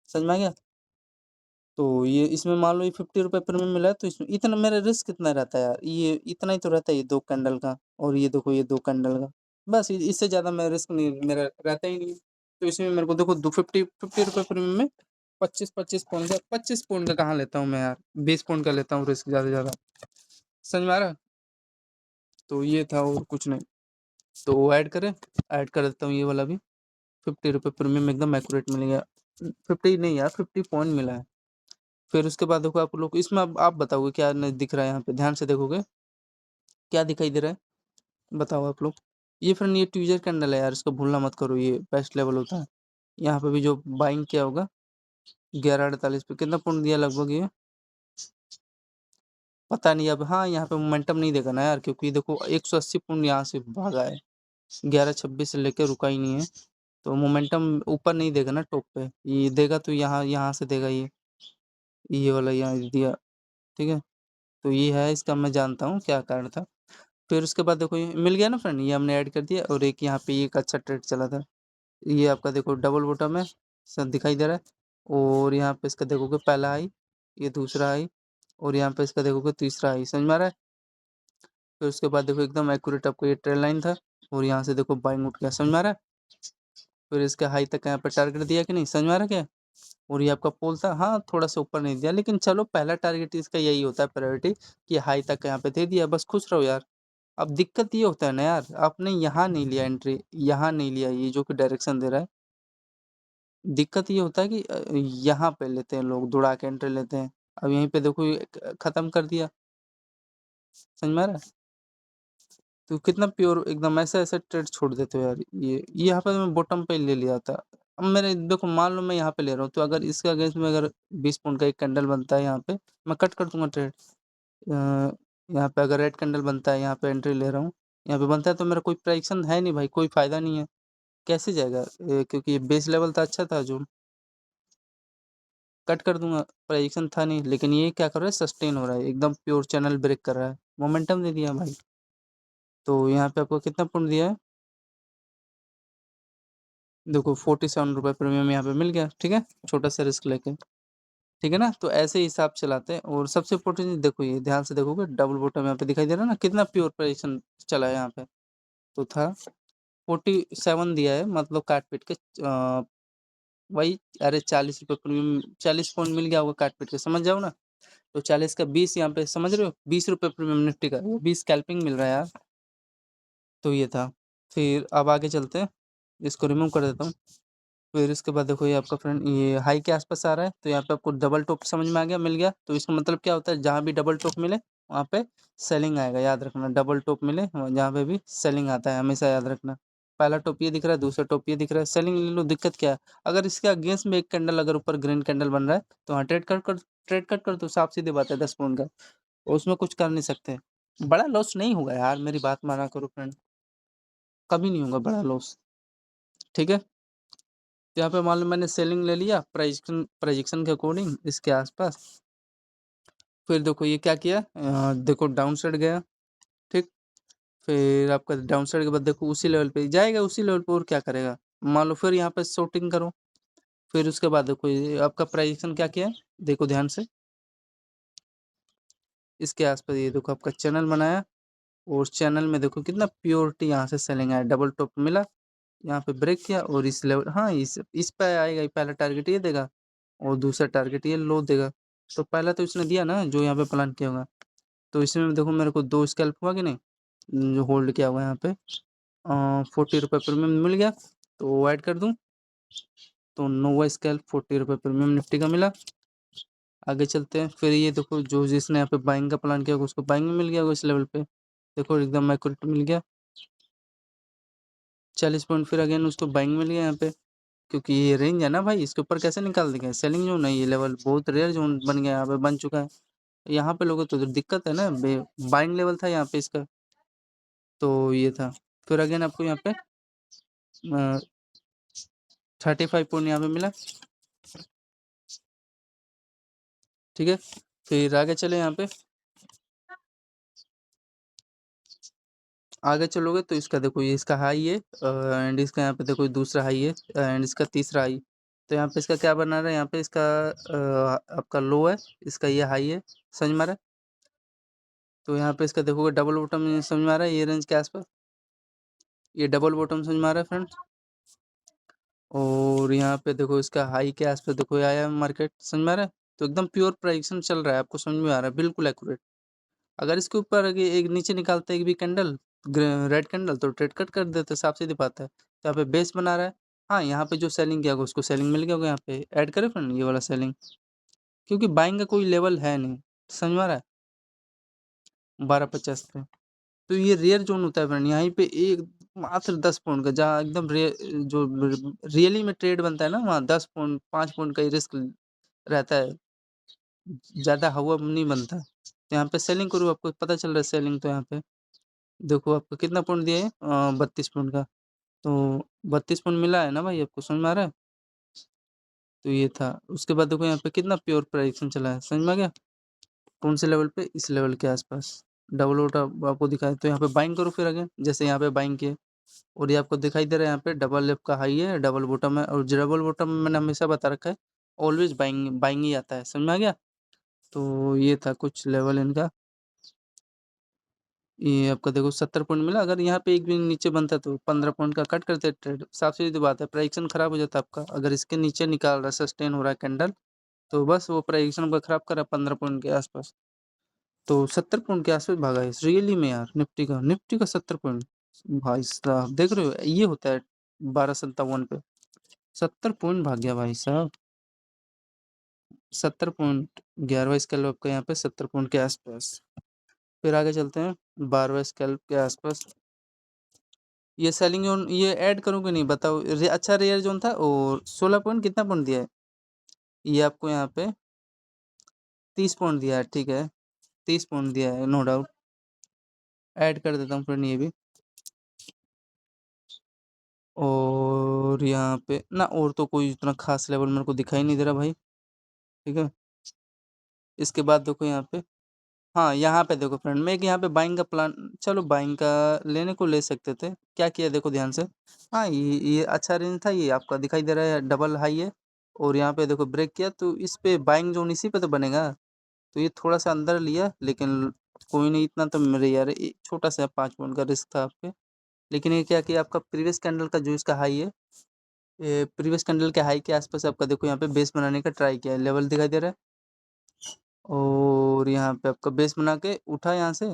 [SPEAKER 1] समझ में आ गया। तो ये इसमें मान लो ये 50 रुपये प्रीमियम मिला है, तो इसमें इतना मेरा रिस्क कितना रहता है यार, ये इतना ही तो रहता है ये 2 कैंडल का, और ये देखो ये 2 कैंडल का। बस इससे ज़्यादा मैं रिस्क नहीं मेरा रहता ही नहीं है। तो इसमें मेरे को देखो 50 रुपए प्रीमियम में 25-25 पॉइंट का 25 पॉइंट का कहाँ लेता हूँ मैं यार, 20 पॉइंट का लेता हूँ रिस्क ज़्यादा से ज़्यादा। समझ में आ रहा? तो ये था और कुछ नहीं। तो ऐड करें, ऐड कर देता हूँ ये वाला भी। 50 रुपए प्रीमियम एकदम एक्यूरेट मिलेगा। 50 नहीं यार, 50 पॉइंट मिला है। फिर उसके बाद देखो आप लोग इसमें अब आप बताओगे क्या न दिख रहा है यहाँ पे, ध्यान से देखोगे, क्या दिखाई दे रहा है? बताओ आप लोग। ये फ्रेंड ये ट्विज़र कैंडल है यार, इसको भूलना मत करो, ये बेस्ट लेवल होता है। यहाँ पे भी जो बाइंग किया होगा 11:48 पे कितना पॉइंट दिया लगभग ये? पता नहीं अब। हाँ, यहाँ पे मोमेंटम नहीं देगा ना यार, क्योंकि देखो 180 पॉइंट यहाँ से भागा है। 11:26 से लेके रुका ही नहीं है। तो मोमेंटम ऊपर नहीं देगा ना टॉप पे, ये देगा तो यहाँ यहाँ से देगा ये वाला यहाँ दिया, ठीक है? तो ये है इसका, मैं जानता हूँ क्या कारण था। फिर उसके बाद देखो ये मिल गया ना फ्रेंड, ये हमने ऐड कर दिया और एक यहाँ पे एक अच्छा ट्रेड चला था। ये आपका देखो डबल बॉटम है, सब दिखाई दे रहा है। और यहाँ पे इसका देखोगे पहला हाई, ये दूसरा हाई, और यहाँ पे इसका देखोगे तीसरा हाई। समझ में आ रहा है? फिर उसके बाद देखो एकदम एक्यूरेट आपको ये ट्रेड लाइन था, और यहाँ से देखो बाइंग उठ गया। समझ में आ रहा है? फिर इसका हाई तक यहाँ पे टारगेट दिया कि नहीं, समझ में आ रहा है क्या? और ये आपका पोल था, हाँ थोड़ा सा ऊपर नहीं दिया, लेकिन चलो पहला टारगेट इसका यही होता है प्रायोरिटी, कि हाई तक यहाँ पे दे दिया, बस खुश रहो यार। अब दिक्कत ये होता है ना यार, आपने यहाँ नहीं लिया एंट्री, यहाँ नहीं लिया, ये जो कि डायरेक्शन दे रहा है। दिक्कत ये होता है कि यहाँ पे लेते हैं लोग, दौड़ा के एंट्री लेते हैं। अब यहीं पे देखो ये खत्म कर दिया। समझ में आ रहा है? तो कितना प्योर एकदम ऐसे-ऐसे ट्रेड छोड़ देते हो यार। ये यहाँ पे मैं बॉटम पे ले लिया था। अब मेरे देखो मान लो मैं यहाँ पे ले रहा हूँ, तो अगर इसके अगेंस्ट में अगर 20 पॉइंट का एक कैंडल बनता है यहाँ पे, मैं कट कर दूँगा ट्रेड। यहाँ पे अगर रेड कैंडल बनता है, यहाँ पे एंट्री ले रहा हूँ, यहाँ पे बनता है तो मेरा कोई प्राइक्शन है नहीं भाई, कोई फ़ायदा नहीं है। कैसे जाएगा? क्योंकि ये बेस लेवल था, अच्छा था जो, कट कर दूँगा, प्राइक्शन था नहीं। लेकिन ये क्या कर रहा है, सस्टेन हो रहा है, एकदम प्योर चैनल ब्रेक कर रहा है, मोमेंटम दे दिया भाई। तो यहाँ पे आपको कितना पॉइंट दिया है? देखो 47 रुपए प्रीमियम यहाँ पे मिल गया, ठीक है? छोटा सा रिस्क लेके, ठीक है ना? तो ऐसे ही हिसाब चलाते हैं। और सबसे इम्पोर्टेंट चीज़ देखो, ये ध्यान से देखोगे डबल बॉटम यहाँ पे दिखाई दे रहा है ना, कितना प्योर प्राइक्शन चला है यहाँ पे। तो था 47 दिया है, मतलब काट-पीट के वही, अरे 40 रुपए प्रीमियम, 40 पॉइंट मिल गया होगा काट-पीट के, समझ जाओ ना। तो 40 का 20 यहाँ पे, समझ रहे हो? 20 रुपए प्रीमियम निफ्टी का, वो भी स्कैल्पिंग मिल रहा है यार। तो ये था। फिर अब आगे चलते हैं, इसको रिमूव कर देता हूँ। फिर इसके बाद देखो ये आपका फ्रेंड ये हाई के आसपास आ रहा है, तो यहाँ पे आपको डबल टॉप समझ में आ गया, मिल गया। तो इसका मतलब क्या होता है, जहाँ भी डबल टॉप मिले वहाँ पे सेलिंग आएगा, याद रखना। डबल टॉप मिले जहाँ पे भी सेलिंग आता है, हमेशा याद रखना। पहला टॉप ये दिख रहा है, दूसरा टॉप ये दिख रहा है, सेलिंग ले लो, दिक्कत क्या है? अगर इसके अगेंस्ट में एक कैंडल अगर ऊपर ग्रीन कैंडल बन रहा है, तो हाँ ट्रेड कट कर दो, साफ सीधी बात है, 10 पॉइंट का। और उसमें कुछ कर नहीं सकते। बड़ा लॉस नहीं होगा यार, मेरी बात माना करो फ्रेंड, कभी नहीं होगा बड़ा लॉस, ठीक है? तो यहाँ पे मान लो मैंने सेलिंग ले लिया प्रोजेक्शन के अकॉर्डिंग इसके आसपास। फिर देखो ये क्या किया, देखो डाउन साइड गया, ठीक। फिर आपका डाउन साइड के बाद देखो उसी लेवल पे जाएगा, उसी लेवल पे, और क्या करेगा? मान लो फिर यहाँ पे शॉर्टिंग करो। फिर उसके बाद देखो ये आपका प्रोजेक्शन क्या किया है, देखो ध्यान से, इसके आसपास ये देखो आपका चैनल बनाया, और चैनल में देखो कितना प्योरिटी यहाँ से सेलिंग आया, डबल टॉप मिला, यहाँ पे ब्रेक किया, और इस लेवल, हाँ इस पे आएगा, ये पहला टारगेट ये देगा, और दूसरा टारगेट ये लो देगा। तो पहला तो इसने दिया ना जो यहाँ पे प्लान किया होगा। तो इसमें देखो मेरे को 2 स्कैल्प हुआ कि नहीं, जो होल्ड किया हुआ है यहाँ पे, 40 रुपए प्रीमियम मिल गया, तो ऐड कर दूँ, तो नोवा स्कैल्प 40 रुपए प्रीमियम निफ्टी का मिला। आगे चलते हैं, फिर ये देखो जो जिसने यहाँ पे बाइंग का प्लान किया होगा उसको बाइंग में मिल गया होगा इस लेवल पे, देखो एकदम एक्यूरेट मिल गया। 40 पॉइंट फिर अगेन उसको बाइंग मिल गया यहाँ पे, क्योंकि ये रेंज है ना भाई, इसके ऊपर कैसे निकाल देंगे, सेलिंग जोन है ये, लेवल बहुत रेयर जोन बन गया, यहाँ पे बन चुका है। यहाँ पे लोगों तो दिक्कत है ना, बाइंग लेवल था यहाँ पे इसका। तो ये था। फिर अगेन आपको यहाँ पे 35 पॉइंट यहाँ पे मिला, ठीक है। फिर आगे चले यहाँ पे, आगे चलोगे तो इसका देखो ये इसका हाई है, एंड इसका यहाँ पे देखो दूसरा हाई है, एंड इसका तीसरा हाई। तो यहाँ पे इसका क्या बना रहा है, यहाँ पे इसका आपका लो है, इसका ये हाई है, समझ में आ रहा है? तो यहाँ पे इसका देखोगे डबल बॉटम समझ में आ रहा है, ये रेंज के आसपास। ये डबल बॉटम समझ में आ रहा है फ्रेंड्स। और यहाँ पे देखो इसका हाई के आसपास देखो ये आया है मार्केट, समझ में आ रहा है। तो एकदम प्योर प्राइसिंग चल रहा है, आपको समझ में आ रहा है, बिल्कुल एक्यूरेट। अगर इसके ऊपर एक नीचे निकालता है एक भी कैंडल, रेड कैंडल, तो ट्रेड कट कर देते, साफ सीधी बात है। तो यहाँ पे बेस बना रहा है। हाँ, यहाँ पे जो सेलिंग किया होगा उसको सेलिंग मिल गया होगा, यहाँ पे ऐड करें फ्रेंड ये वाला सेलिंग, क्योंकि बाइंग का कोई लेवल है नहीं, समझ में आ रहा है। 1250 पे तो ये रेयर जोन होता है फ्रेंड, यहीं पे एक मात्र 10 पॉइंट का, जहाँ एकदम जो रियली में ट्रेड बनता है ना, वहाँ 10 पॉइंट 5 पॉइंट का ही रिस्क रहता है, ज़्यादा हवा नहीं बनता। तो यहाँ पे सेलिंग करूँ, आपको पता चल रहा है सेलिंग। तो यहाँ पे देखो आपको कितना पॉइंट दिया है, 32 पॉइंट का। तो 32 पॉइंट मिला है ना भाई, आपको समझ में आ रहा है। तो ये था, उसके बाद देखो यहाँ पे कितना प्योर प्राइसिंग चला है, समझ में आ गया। कौन से लेवल पे, इस लेवल के आसपास डबल ओटा आपको दिखाया। तो यहाँ पे बाइंग करो फिर अगेन, जैसे यहाँ पे बाइंग किए, और ये आपको दिखाई दे रहा है यहाँ पे डबल लेफ्ट का हाई है, डबल बॉटम है, और डबल बॉटम में मैंने हमेशा बता रखा है ऑलवेज बाइंग बाइंग ही आता है, समझ में आ गया। तो ये था कुछ लेवल इनका। ये आपका देखो 70 पॉइंट मिला, अगर यहाँ पे एक भी नीचे बनता तो 15 पॉइंट का कट करते ट्रेड, साफ सीधी बात है, प्राइक्शन खराब हो जाता आपका। अगर इसके नीचे निकाल रहा है, सस्टेन हो रहा है कैंडल, तो बस वो प्राइक्शन का खराब करा 15 पॉइंट के आसपास। तो 70 पॉइंट के आसपास भागा है रियली में यार, निफ्टी का 70 पॉइंट, भाई साहब देख रहे हो, ये होता है 1257 पे 70 पॉइंट भाग गया भाई साहब। 70 पॉइंट 11वां स्कैल्प आपका यहाँ पे 70 पॉइंट के आसपास। फिर आगे चलते हैं 12वां स्कैल्प के आसपास। ये सेलिंग जोन ये ऐड करूँ कि नहीं बताओ, अच्छा रेयर जोन था, और 16 पॉइंट कितना पॉइंट दिया है, ये आपको यहाँ पे 30 पॉइंट दिया है, ठीक है 30 पॉइंट दिया है, नो डाउट। ऐड कर देता हूँ फ्रेंड ये भी। और यहाँ पे ना, और तो कोई इतना खास लेवल मेरे को दिखाई नहीं दे रहा भाई, ठीक है। इसके बाद देखो यहाँ पे, हाँ यहाँ पे देखो फ्रेंड, मैं एक यहाँ पे बाइंग का प्लान, चलो बाइंग का लेने को ले सकते थे, क्या किया देखो ध्यान से। हाँ, ये अच्छा रेंज था, ये आपका दिखाई दे रहा है डबल हाई है, और यहाँ पे देखो ब्रेक किया, तो इस पे बाइंग जोन इसी पे तो बनेगा। तो ये थोड़ा सा अंदर लिया, लेकिन कोई नहीं, इतना तो मेरे यार छोटा सा 5 पॉइंट का रिस्क था आपके। लेकिन ये क्या किया, आपका प्रीवियस कैंडल का जो इसका हाई है, ये प्रीवियस कैंडल के हाई के आसपास आपका देखो यहाँ पे बेस बनाने का ट्राई किया है, लेवल दिखाई दे रहा है। और यहाँ पे आपका बेस बना के उठा यहाँ से,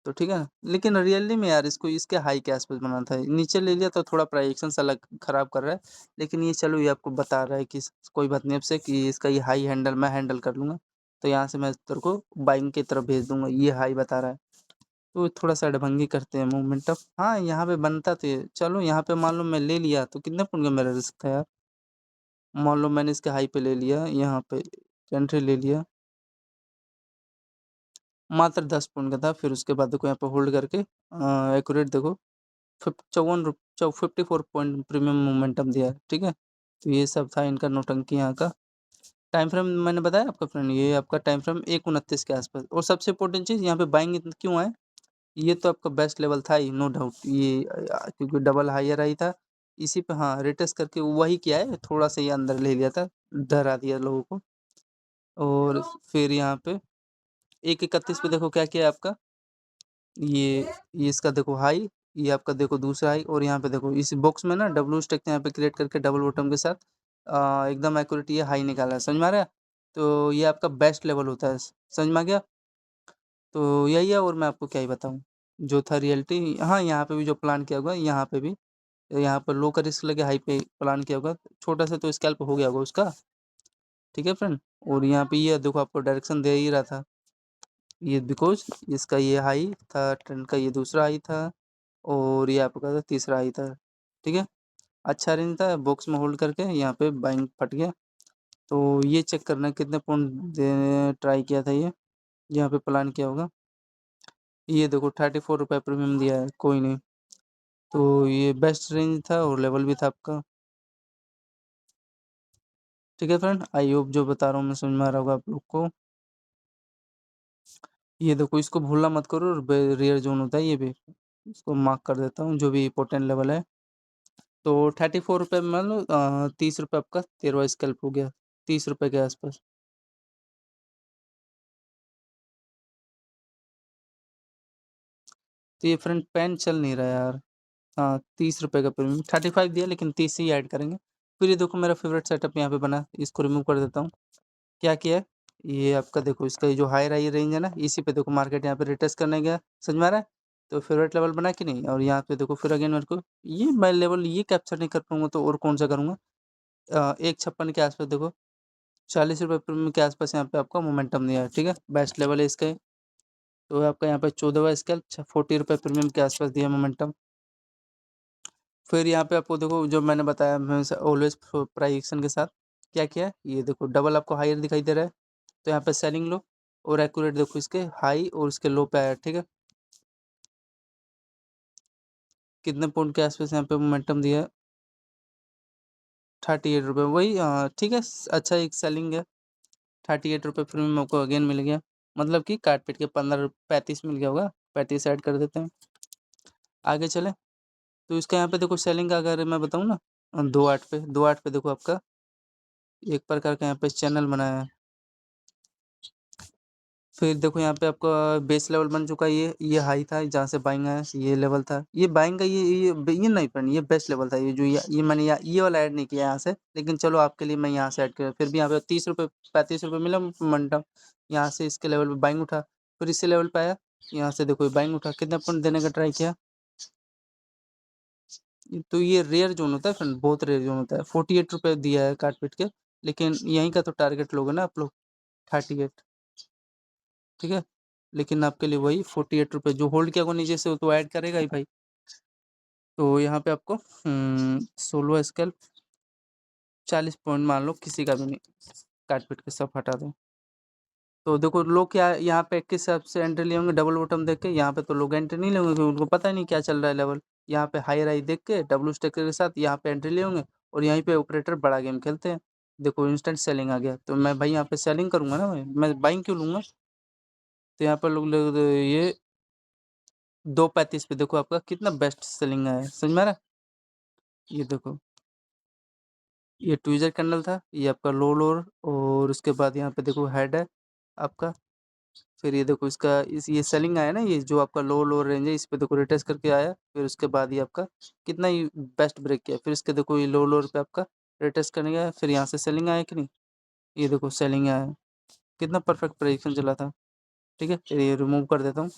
[SPEAKER 1] तो ठीक है ना। लेकिन रियली में यार इसको इसके हाई के आसपास बनाना था, नीचे ले लिया तो थोड़ा प्राइजेक्शन सा खराब कर रहा है। लेकिन ये चलो, ये आपको बता रहा है कि कोई बात नहीं, अब से कि इसका ये हाई हैंडल मैं हैंडल कर लूँगा। तो यहाँ से मैं तेरे को बाइंग की तरफ भेज दूंगा, ये हाई बता रहा है। तो थोड़ा सा अड़भंगी करते हैं मोमेंटम। हाँ, यहाँ पे बनता तो चलो, यहाँ पे मान लो मैं ले लिया तो कितने पॉइंट का मेरा रिस्क था यार। मान लो मैंने इसके हाई पे ले लिया, यहाँ पे एंट्री ले लिया, मात्र 10 पॉइंट का था। फिर उसके बाद देखो यहाँ पे होल्ड करके एक्यूरेट देखो 54 पॉइंट प्रीमियम मोमेंटम दिया है, ठीक है। तो ये सब था इनका नौटंकी यहाँ का। टाइम फ्रेम मैंने बताया आपका फ्रेंड, ये आपका टाइम फ्रेम 1:29 के आसपास। और सबसे इंपॉर्टेंट चीज़, यहाँ पे बाइंग क्यों आए, ये तो आपका बेस्ट लेवल था ही, नो डाउट। ये क्योंकि डबल हायर आई था, इसी पे हाँ रिटेस्ट करके वही किया है, थोड़ा सा ये अंदर ले लिया था, डरा दिया लोगों को। और फिर यहाँ पे 1:31 पे देखो क्या किया है आपका, ये इसका देखो हाई, ये आपका देखो दूसरा हाई, और यहाँ पे देखो इस बॉक्स में ना डब्ल्यू स्टेक यहाँ पे क्रिएट करके डबल बॉटम के साथ एकदम एक्यूरेट ये हाई निकाला है, समझ में आ रहा है। तो ये आपका बेस्ट लेवल होता है, समझ में आ गया। तो यही है, और मैं आपको क्या ही बताऊँ, जो था रियलिटी। हाँ, यहाँ पे भी जो प्लान किया होगा, यहाँ पे भी, यहाँ पर लो का रिस्क लेके हाई पे प्लान किया होगा, छोटा सा तो स्कैल्प हो गया होगा उसका, ठीक है फ्रेंड। और यहाँ पे ये देखो आपको डायरेक्शन दे ही रहा था, ये बिकॉज इसका ये हाई था, ट्रेंड का ये दूसरा हाई था, और ये आपका था तीसरा हाई था, ठीक है। अच्छा रेंज था, बॉक्स में होल्ड करके यहाँ पे बाइंग फट गया। तो ये चेक करना कितने पॉइंट देने ट्राई किया था ये, यहाँ पे प्लान किया होगा। ये देखो 34 रुपये प्रीमियम दिया है, कोई नहीं। तो ये बेस्ट रेंज था और लेवल भी था आपका, ठीक है फ्रेंड। आई होप जो बता रहा हूँ मैं समझ में आ रहा होगा आप लोग को। ये देखो, इसको भूलना मत करो, रेयर जोन होता है ये भी, इसको मार्क कर देता हूँ जो भी इंपॉर्टेंट लेवल है। तो 34 रुपये में मान लो 30 रुपये आपका 13वां स्कैल्प हो गया, 30 रुपये के आसपास। तो ये फ्रंट पैन चल नहीं रहा यार, हाँ, 30 रुपये का प्रीमियम 35 दिया लेकिन 30 ही ऐड करेंगे। फिर ये देखो मेरा फ़ेवरेट सेटअप यहाँ पे बना, इसको रिमूव कर देता हूँ। क्या किया है, ये आपका देखो इसका ये जो हायर हाई रेंज है ना, इसी पे देखो मार्केट यहाँ पे रिटेस्ट करने गया, समझ में आ रहा है? तो फ़ेवरेट लेवल बना कि नहीं? और यहाँ पे देखो फिर अगेन मेरे को ये मैं लेवल ये कैप्चर नहीं कर पाऊँगा तो और कौन-सा करूँगा? 1.56 के आस-पास देखो, ₹40 प्रीमियम के आस-पास यहाँ पे आपका मोमेंटम दिया है, ठीक है? बेस्ट लेवल है इसका ये। तो आपका यहाँ पे 14वाँ स्केल ₹40 प्रीमियम के आस-पास दिया मोमेंटम। फिर यहाँ पे आपको देखो जो मैंने बताया हमेशा ऑलवेज प्राइस एक्शन के साथ क्या किया है, ये देखो डबल आपको हायर दिखाई दे रहा है, तो यहाँ पे सेलिंग लो और एक्यूरेट देखो इसके हाई और इसके लो पे आया, ठीक है? कितने पॉइंट के आसपास यहाँ पे मोमेंटम दिया है? ₹38 वही ठीक है अच्छा एक सेलिंग है। ₹38 प्रीमियम आपको अगेन मिल गया, मतलब कि काट पीट के 15 35 मिल गया होगा, 35 ऐड कर देते हैं। आगे चलें, तो इसका यहाँ पे देखो सेलिंग का अगर मैं बताऊँ ना 2.8 पे देखो आपका एक प्रकार का यहाँ पे चैनल बनाया है। फिर देखो यहाँ पे आपका बेस लेवल बन चुका है, ये हाई था जहाँ से बाइंग आया, ये लेवल था, ये बाइंग का ये नहीं फ्रेंड, ये बेस्ट लेवल था, ये जो ये मैंने ये वाला ऐड नहीं किया यहाँ से, लेकिन चलो आपके लिए मैं यहाँ से ऐड किया। फिर भी यहाँ पे 30 रुपये 35 रुपये मिला मोमेंटम, यहाँ से इसके लेवल पे बाइंग उठा, फिर इसी लेवल पे आया, यहाँ से देखो बाइंग उठा, कितना पॉइंट देने का ट्राई किया। तो ये रेयर जोन होता है फ्रेंड, बहुत रेयर जोन होता है। 48 रुपये दिया है काट पीट के, लेकिन यहीं का तो टारगेट लोगे ना आप लोग 38, ठीक है? लेकिन आपके लिए वही 48 रुपये जो होल्ड किया को नीचे से वो तो ऐड करेगा ही भाई। तो यहाँ पे आपको 16 स्केल 40 पॉइंट मान लो किसी का भी नहीं, काट पीट के सब हटा दो। तो देखो लोग क्या यहाँ पे किस हिसाब से एंट्री लिए होंगे, डबल बॉटम देख के। यहाँ पे तो लोग एंट्री नहीं लेंगे क्योंकि उनको पता ही नहीं क्या चल रहा है लेवल। यहाँ पे हाई राई देख के डब्लू स्टेकर के साथ यहाँ पे एंट्री लिए होंगे और यहीं पे ऑपरेटर बड़ा गेम खेलते हैं। देखो इंस्टेंट सेलिंग आ गया, तो मैं भाई यहाँ पे सेलिंग करूंगा ना भाई, मैं बाइंग क्यों लूंगा? तो यहाँ पर लोग ये 2.35 पे देखो आपका कितना बेस्ट सेलिंग आया है, समझ में आ रहा है? ये देखो ये ट्विज़र कैंडल था, ये आपका लो लोअर और उसके बाद यहाँ पे देखो हेड है आपका। फिर ये देखो इसका ये सेलिंग आया ना, ये जो आपका लो लोअर रेंज है इस पे देखो रिटेस्ट करके आया। फिर उसके बाद ये आपका कितना ही बेस्ट ब्रेक किया, फिर इसके देखो ये लो लोअर पे आपका रिटेस्ट करने गया, फिर यहाँ से सेलिंग आया कि नहीं, ये देखो सेलिंग आया, कितना परफेक्ट प्रेडिक्शन चला था, ठीक है? ये रिमूव कर देता हूँ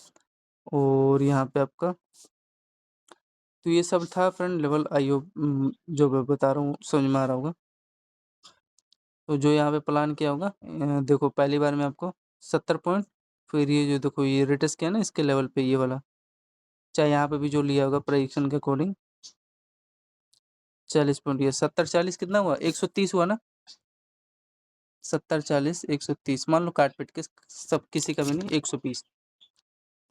[SPEAKER 1] और यहाँ पे आपका तो ये सब था फ्रेंड लेवल। आई होप जो मैं बता रहा हूँ समझ में आ रहा होगा। तो जो यहाँ पे प्लान किया होगा देखो पहली बार में आपको 70 पॉइंट, फिर ये जो देखो ये रिटेस्ट किया ना इसके लेवल पे ये वाला, चाहे यहाँ पे भी जो लिया होगा प्रेडिक्शन के अकॉर्डिंग 40 पॉइंट, ये 70-40 कितना हुआ, 130 हुआ ना, 70-40 130 मान लो काट पीट के सब किसी का भी नहीं 120।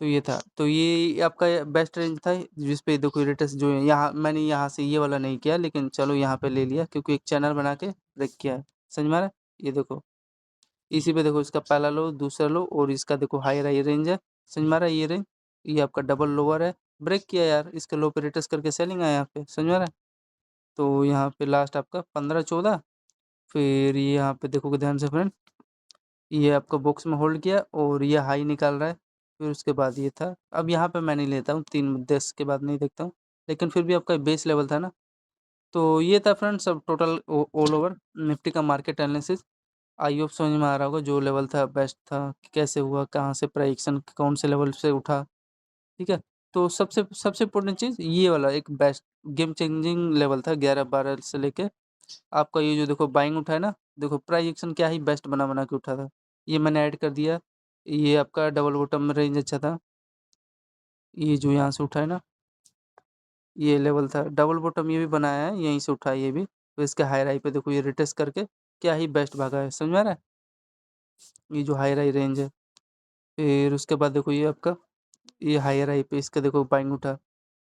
[SPEAKER 1] तो ये था, तो ये आपका बेस्ट रेंज था जिस पे देखो रिटेस्ट जो है यहाँ मैंने यहाँ से ये वाला नहीं किया, लेकिन चलो यहाँ पे ले लिया क्योंकि एक चैनल बना के ब्रेक किया है, समझ में आ रहा है? ये देखो इसी पे देखो इसका पहला लो दूसरा लो और इसका देखो हाई हाई रेंज है, समझ में आ रहा है? ये रेंज ये आपका डबल लोअर है, ब्रेक किया यार, इसके लो पे रिटेस्ट करके सेलिंग आया यहाँ पे, समझ में आ रहा है? तो यहाँ पे लास्ट आपका 15-14, फिर ये यहाँ पे देखोगे ध्यान से फ्रेंड, ये आपका बॉक्स में होल्ड किया और ये हाई निकाल रहा है, फिर उसके बाद ये था। अब यहाँ पे मैं नहीं लेता हूँ 3-10 के बाद नहीं देखता हूँ, लेकिन फिर भी आपका बेस लेवल था ना। तो ये था फ्रेंड्स सब टोटल ऑल ओवर निफ्टी का मार्केट एनालिसिस। आई होप समझ में आ रहा होगा जो लेवल था बेस्ट था, कैसे हुआ, कहाँ से प्राइस कौन से लेवल से उठा, ठीक है? तो सबसे सबसे इम्पोर्टेंट चीज़ ये वाला एक बेस्ट गेम चेंजिंग लेवल था 11-12 से लेके आपका ये जो देखो बाइंग उठा है ना, देखो प्राइस एक्शन क्या ही बेस्ट बना के उठा था। ये मैंने ऐड कर दिया, ये आपका डबल बॉटम में रेंज अच्छा था, ये जो यहाँ से उठा है ना, ये लेवल था डबल बॉटम, ये भी बनाया है यहीं से उठा है ये भी। तो इसके हाई राई पे देखो ये रिटेस्ट करके क्या ही बेस्ट भागा है, समझ में आ रहा है? ये जो हाई राई रेंज है, फिर उसके बाद देखो ये आपका ये हाई राई पे इसका देखो बाइंग उठा,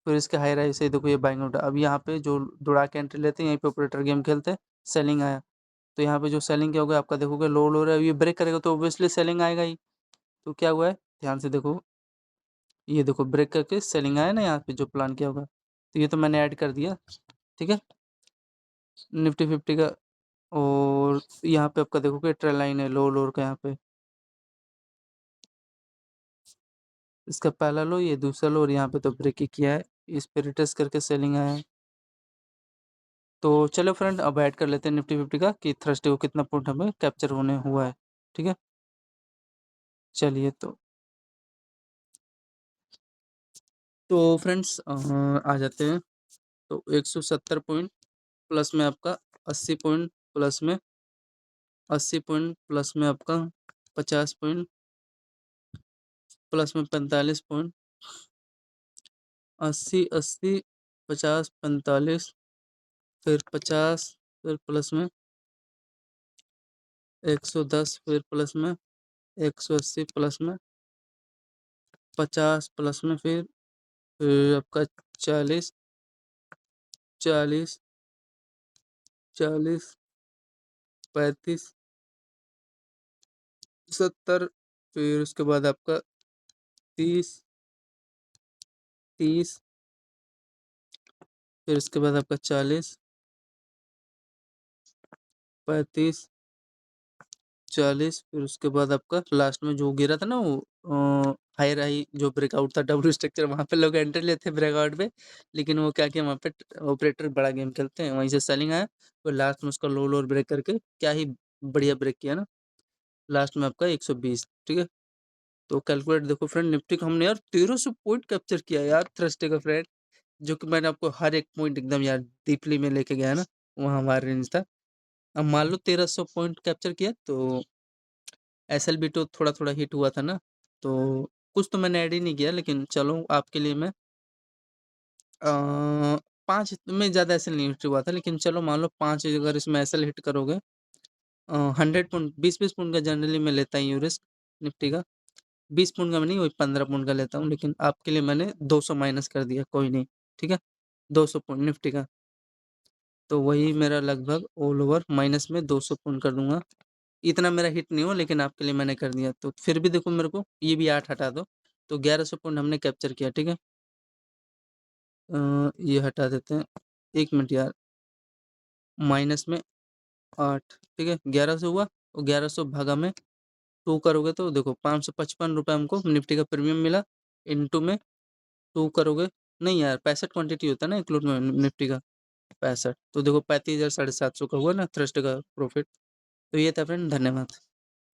[SPEAKER 1] फिर इसके हाई राई से देखो ये बाइंग उठा। अब यहाँ पे जो दौड़ा के एंट्री लेते हैं यहीं पे ऑपरेटर गेम खेलते हैं, सेलिंग आया। तो यहाँ पे जो सेलिंग क्या होगा आपका देखोगे लो लो रहा है, ये ब्रेक करेगा तो ऑब्वियसली सेलिंग आएगा ही। तो क्या हुआ है ध्यान से देखो, ये देखो ब्रेक करके सेलिंग आया ना यहाँ पे जो प्लान किया होगा, तो ये तो मैंने ऐड कर दिया, ठीक है? निफ्टी 50 का। और यहाँ पे आपका देखोगे ट्रेल लाइन है लो लोअर का, यहाँ पे इसका पहला लो ये दूसरा लो और यहाँ पे तो ब्रेक ही किया है, इस पे रिटेस्ट करके सेलिंग आया है। तो चलो फ्रेंड, अब ऐड कर लेते हैं निफ्टी 50 का कि थर्सडे को कितना पॉइंट हमें कैप्चर होने हुआ है। ठीक है, चलिए तो फ्रेंड्स आ जाते हैं। तो 170 पॉइंट प्लस में आपका 80 पॉइंट, प्लस में 80 पॉइंट, प्लस में आपका 50 पॉइंट, प्लस में 45 पॉइंट, 80 80, 50 45, फिर 50, फिर प्लस में 110, फिर प्लस में 180, प्लस में 50, प्लस में फिर आपका 40 40 40, 35, 70, फिर उसके बाद आपका 30 30, फिर उसके बाद आपका 40 35 40, फिर उसके बाद आपका लास्ट में जो गिरा था ना वो हायर हाई जो ब्रेकआउट था डब्ल्यू स्ट्रक्चर, वहाँ पे लोग एंट्री लेते हैं ब्रेकआउट पे, लेकिन वो क्या किया वहाँ पे ऑपरेटर बड़ा गेम खेलते हैं, वहीं से सेलिंग आया। तो लास्ट में उसका लो लोअर ब्रेक करके क्या ही बढ़िया ब्रेक किया ना, लास्ट में आपका 120। ठीक है, तो कैलकुलेट देखो फ्रेंड, निफ्टी को हमने यार 1300 पॉइंट कैप्चर किया यार थर्सडे का फ्रेंड, जो कि मैंने आपको हर एक पॉइंट एकदम यार डीपली में लेके गया ना, वहाँ हमारा रेंज था। अब मान लो 1300 पॉइंट कैप्चर किया, तो एसएलबी तो थोड़ा थोड़ा हिट हुआ था ना, तो कुछ तो मैंने ऐड ही नहीं किया, लेकिन चलो आपके लिए मैं 5 में ज़्यादा एसएल नहीं हिट हुआ था, लेकिन चलो मान लो 5 अगर इसमें एसएल हिट करोगे, 100 पॉइंट 20-20 पॉइंट का जनरली मैं लेता ही हूँ रिस्क निफ्टी का, 20 पॉइंट का मैं नहीं, वही 15 पॉइंट का लेता हूँ, लेकिन आपके लिए मैंने 200 माइनस कर दिया, कोई नहीं। ठीक है, 200 पॉइंट निफ्टी का, तो वही मेरा लगभग ऑल ओवर माइनस में 200 पॉइंट कर दूंगा। इतना मेरा हिट नहीं हो, लेकिन आपके लिए मैंने कर दिया, तो फिर भी देखो मेरे को ये भी 8 हटा दो, तो 1100 पॉइंट हमने कैप्चर किया। ठीक है, ये हटा देते हैं, 1 मिनट यार, माइनस में 8, ठीक है, 1100 हुआ, और 1100 भागा में 2 करोगे तो देखो 555 रुपये हमको निफ्टी का प्रीमियम मिला, इनटू में 2 करोगे, नहीं यार 65 क्वांटिटी होता है ना इंक्लूड में निफ्टी का, 65, तो देखो 35,750 का हुआ ना थ्रस्ट का प्रॉफिट। तो ये था फ्रेंड, धन्यवाद।